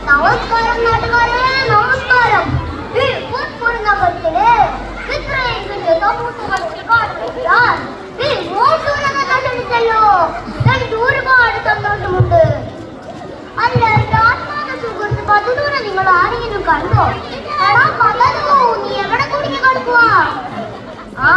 നമസ്കാരം നാട്ടുകാരെ, നമസ്കാരം. നഗരത്തില് ഇത്രയും വലിയ സമൂഹങ്ങൾ കാണിക്കാൻ ക്ഷണിച്ചല്ലോ. എനിക്ക് ഒരുപാട് സന്തോഷമുണ്ട്. അല്ല, ആത്മാവിന്റെ സുഹൃത്ത് പതുദൂരെ നിങ്ങൾ ആരെങ്കിലും കണ്ടോ? എടാ പതോ, നീ എവിടെ കുടുങ്ങി കിടക്കുവാ? ആ